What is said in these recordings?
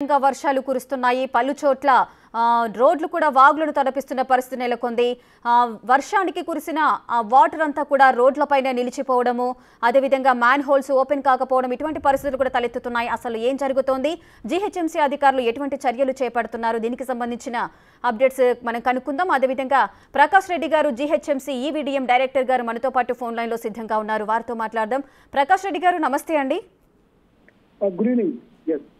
ఇంకా వర్షాలు కురుస్తున్నాయి. పలు చోట్ల రోడ్లు కూడా వాగులను తలపిస్తున్న పరిస్థితి నెలకొంది. వర్షానికి కురిసిన వాటర్ అంతా కూడా రోడ్లపైనే నిలిచిపోవడము, అదేవిధంగా మ్యాన్ హోల్స్ ఓపెన్ కాకపోవడం, ఇటువంటి పరిస్థితులు కూడా తలెత్తుతున్నాయి. అసలు ఏం జరుగుతోంది, జీహెచ్ఎంసీ అధికారులు ఎటువంటి చర్యలు చేపడుతున్నారు, దీనికి సంబంధించిన అప్డేట్స్ మనం కనుక్కుందాం. అదేవిధంగా ప్రకాష్ రెడ్డి గారు, జీహెచ్ఎంసీ ఈవీడీఎం డైరెక్టర్ గారు మనతో పాటు ఫోన్ లైన్ లో సిద్ధంగా ఉన్నారు. వారితో మాట్లాడదాం. ప్రకాష్ రెడ్డి గారు, నమస్తే అండి. Good evening.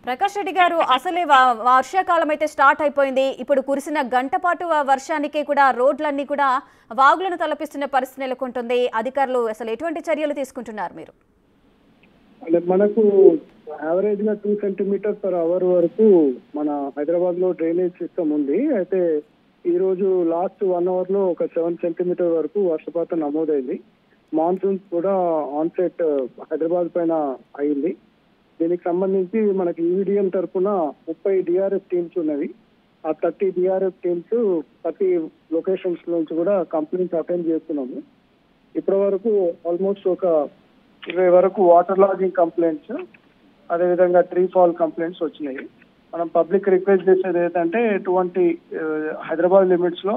ప్రకాష్ రెడ్డి గారు, అసలే వర్షాకాలం అయితే స్టార్ట్ అయిపోయింది. ఇప్పుడు కురిసిన గంట పాటు వర్షానికి కూడా రోడ్లన్నీ కూడా వాగులను తలపిస్తున్న పరిస్థితి నెలకొంటుంది. అధికారులు అసలు ఎటువంటి చర్యలు తీసుకుంటున్నారు మీరు? అంటే మనకు యావరేజ్ గా 2 సెంటీమీటర్ పర్ అవర్ వరకు మన హైదరాబాద్ లో డ్రైనేజ్ సిస్టమ్ ఉంది. అయితే ఈ రోజు లాస్ట్ 1 అవర్ లో ఒక 7 సెంటీమీటర్ వరకు వర్షపాతం నమోదైంది. మాన్సూన్ కూడా ఆన్సెట్ హైదరాబాద్ పైన అయింది. దీనికి సంబంధించి మనకి ఈవీడీఎం తరఫున 30 డిఆర్ఎఫ్ టీమ్స్ ఉన్నవి. ఆ 30 డిఆర్ఎఫ్ టీమ్స్ 30 లొకేషన్స్ నుంచి కూడా కంప్లైంట్స్ అటెండ్ చేస్తున్నాము. ఇప్పటి వరకు ఆల్మోస్ట్ ఒక 20 వరకు వాటర్ లాగింగ్ కంప్లైంట్స్, అదేవిధంగా ట్రీ ఫాల్ కంప్లైంట్స్ వచ్చినాయి. మనం పబ్లిక్ రిక్వెస్ట్ చేసేది ఏంటంటే, ఎటువంటి హైదరాబాద్ లిమిట్స్ లో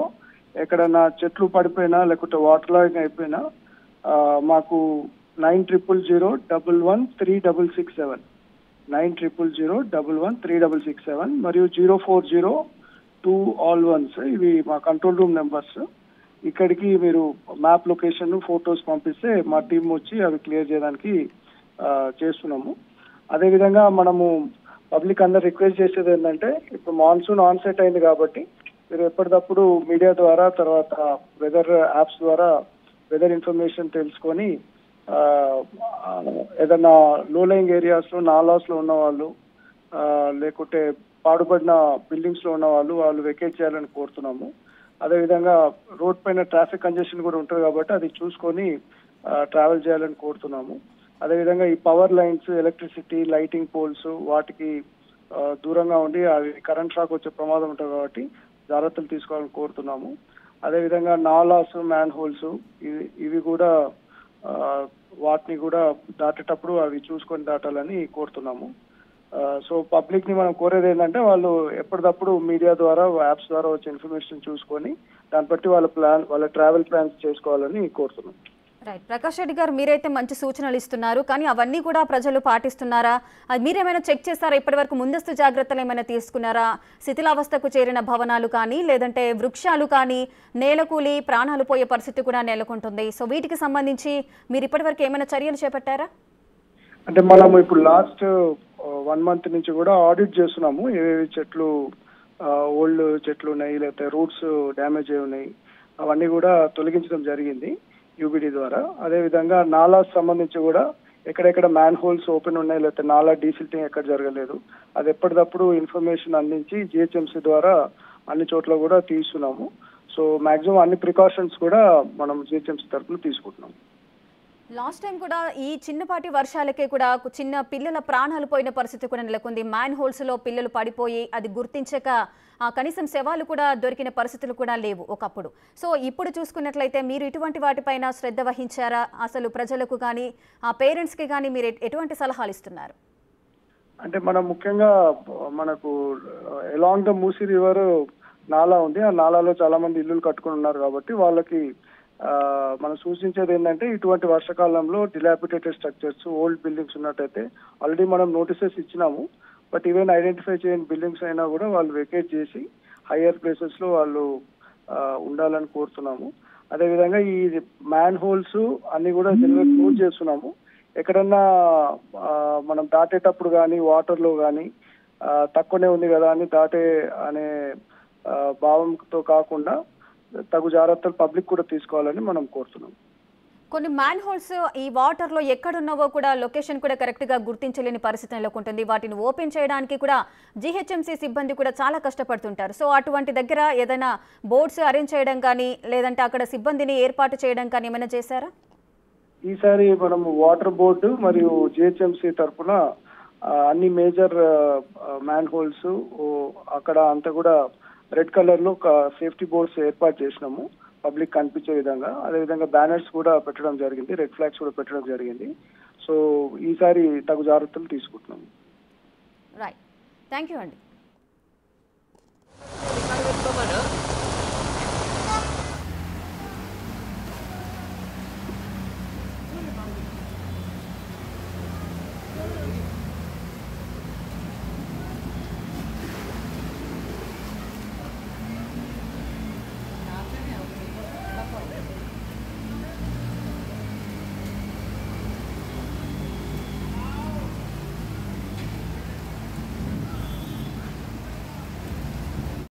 ఎక్కడన్నా చెట్లు పడిపోయినా లేకుంటే వాటర్ లాగింగ్ అయిపోయినా మాకు 9000113667 9000113667 మరియు 040211 ఇవి మా కంట్రోల్ రూమ్ నెంబర్స్. ఇక్కడికి మీరు మ్యాప్ లొకేషన్ ఫొటోస్ పంపిస్తే మా టీం వచ్చి అవి క్లియర్ చేయడానికి చేస్తున్నాము. అదేవిధంగా మనము పబ్లిక్ అందరు రిక్వెస్ట్ చేసేది ఏంటంటే, ఇప్పుడు మాన్సూన్ ఆన్సెట్ అయింది కాబట్టి మీరు ఎప్పటికప్పుడు మీడియా ద్వారా, తర్వాత వెదర్ యాప్స్ ద్వారా వెదర్ ఇన్ఫర్మేషన్ తెలుసుకొని ఏదన్నా లో లయింగ్ ఏరియాస్ లో, నాలాస్ లో ఉన్న వాళ్ళు, లేకుంటే పాడుపడిన బిల్డింగ్స్ లో ఉన్న వాళ్ళు వెకేట్ చేయాలని కోరుతున్నాము. అదేవిధంగా రోడ్ పైన ట్రాఫిక్ కంజెషన్ కూడా ఉంటుంది కాబట్టి అది చూసుకొని ట్రావెల్ చేయాలని కోరుతున్నాము. అదేవిధంగా ఈ power lines, electricity, lighting poles వాటికి దూరంగా ఉండి అవి కరెంట్ షాక్ వచ్చే ప్రమాదం ఉంటుంది కాబట్టి జాగ్రత్తలు తీసుకోవాలని కోరుతున్నాము. అదేవిధంగా నాలాస్, మ్యాన్ హోల్స్ ఇవి కూడా వాటిని కూడా దాటేటప్పుడు అవి చూసుకొని దాటాలని కోరుతున్నాము. సో పబ్లిక్ ని మనం కోరేది ఏంటంటే, వాళ్ళు ఎప్పటికప్పుడు మీడియా ద్వారా, యాప్స్ ద్వారా వచ్చే ఇన్ఫర్మేషన్ చూసుకొని దాన్ని బట్టి వాళ్ళ ట్రావెల్ ప్లాన్స్ చేసుకోవాలని కోరుతున్నాం. రైట్. ప్రకాష్ రెడ్డి గారు, మీరైతే మంచి సూచనలు ఇస్తున్నారు, కానీ అవన్నీ కూడా ప్రజలు పాటిస్తున్నారా? అది మీరేమైనా చెక్ చేస్తారా? ఇప్పటి వరకు ముందస్తు జాగ్రత్తలు ఏమైనా తీసుకున్నారా? శిథిలావస్థకు చేరిన భవనాలు కానీ, లేదంటే వృక్షాలు కానీ నేలకూలి ప్రాణాలు పోయే పరిస్థితి కూడా నెలకొంటుంది. సో వీటికి సంబంధించి మీరు ఇప్పటి వరకు ఏమైనా చర్యలు చేపట్టారా? అంటే మనం ఇప్పుడు లాస్ట్ 1 మంత్ నుంచి కూడా ఆడిట్ చేస్తున్నాము. ఏవేవి చెట్లు ఓల్డ్ చెట్లు ఉన్నాయి, లేకపోతే రూట్స్ డ్యామేజ్ అయి ఉన్నాయి, అవన్నీ కూడా తొలగించడం జరిగింది యూబీడీ ద్వారా. అదేవిధంగా నాలాస్ సంబంధించి కూడా ఎక్కడెక్కడ మ్యాన్ హోల్స్ ఓపెన్ ఉన్నాయి, లేకపోతే నాలా డీసిల్టింగ్ ఎక్కడ జరగలేదు, అది ఎప్పటికప్పుడు ఇన్ఫర్మేషన్ అందించి జీహెచ్ఎంసీ ద్వారా అన్ని చోట్ల కూడా తీస్తున్నాము. సో మాక్సిమం అన్ని ప్రికాషన్స్ కూడా మనం జీహెచ్ఎంసీ తరఫున తీసుకుంటున్నాం. లాస్ట్ టైం కూడా ఈ చిన్నపాటి వర్షాలకే కూడా చిన్న పిల్లల ప్రాణాలు పోయిన పరిస్థితి కూడా నెలకొంది. మ్యాన్ హోల్స్ లో పిల్లలు పడిపోయి అది గుర్తించక కనీసం శవాలు కూడా దొరికిన పరిస్థితులు కూడా లేవు ఒకప్పుడు. సో ఇప్పుడు చూసుకున్నట్లయితే మీరు ఇటువంటి వాటిపైన శ్రద్ధ వహించారా? అసలు ప్రజలకు కానీ పేరెంట్స్ కి కానీ మీరు ఎటువంటి సలహాలు ఇస్తున్నారు? అంటే మనం ముఖ్యంగా మనకు అలాంగ్ ద మూసీ రివర్ నాలా ఉంది. ఆ నాలాలో చాలా మంది ఇల్లులు కట్టుకుని ఉన్నారు కాబట్టి వాళ్ళకి మనం సూచించేది ఏంటంటే, ఇటువంటి వర్షాకాలంలో డిలాపిడేటెడ్ స్ట్రక్చర్స్, ఓల్డ్ బిల్డింగ్స్ ఉన్నట్టయితే ఆల్రెడీ మనం నోటీసెస్ ఇచ్చినాము. బట్ ఈవెన్ ఐడెంటిఫై చేయని బిల్డింగ్స్ అయినా కూడా వాళ్ళు వెకేట్ చేసి హయ్యర్ ప్లేసెస్ లో వాళ్ళు ఉండాలని కోరుతున్నాము. అదేవిధంగా ఈ మ్యాన్ హోల్స్ అన్ని కూడా జనరల్ క్లోజ్ చేస్తున్నాము. ఎక్కడన్నా మనం దాటేటప్పుడు కానీ వాటర్ లో కానీ తక్కువనే ఉంది కదా అని దాటే అనే భావంతో కాకుండా తగు జాగ్రత్తలు పబ్లిక్ కూడా తీసుకోవాలని మనం కోరుతున్నాం. కొన్ని మ్యాన్ హోల్స్ ఈ వాటర్ లో ఎక్కడున్నావో కూడా లొకేషన్ కూడా కరెక్ట్ గా గుర్తించలేని పరిస్థితి నెలకొంటుంది. వాటిని ఓపెన్ చేయడానికి కూడా జీహెచ్ఎంసీ సిబ్బంది కూడా చాలా కష్టపడుతుంటారు. సో అటువంటి దగ్గర ఏదైనా బోర్డ్స్ అరేంజ్ చేయడం కానీ, లేదంటే అక్కడ సిబ్బందిని ఏర్పాటు చేయడం కానీ ఏమైనా చేశారా? ఈసారి మనం వాటర్ బోర్డు మరియు జీహెచ్ఎంసీ తరఫున అన్ని మేజర్ మ్యాన్ హోల్స్ అక్కడ అంతా కూడా రెడ్ కలర్ లో సేఫ్టీ బోర్డ్స్ ఏర్పాటు చేసినాము పబ్లిక్ కనిపించే విధంగా. అదేవిధంగా బ్యానర్స్ కూడా పెట్టడం జరిగింది, రెడ్ ఫ్లాగ్స్ కూడా పెట్టడం జరిగింది. సో ఈసారి తగు జాగ్రత్తలు తీసుకుంటున్నాము. రైట్. థ్యాంక్ యూ అండి.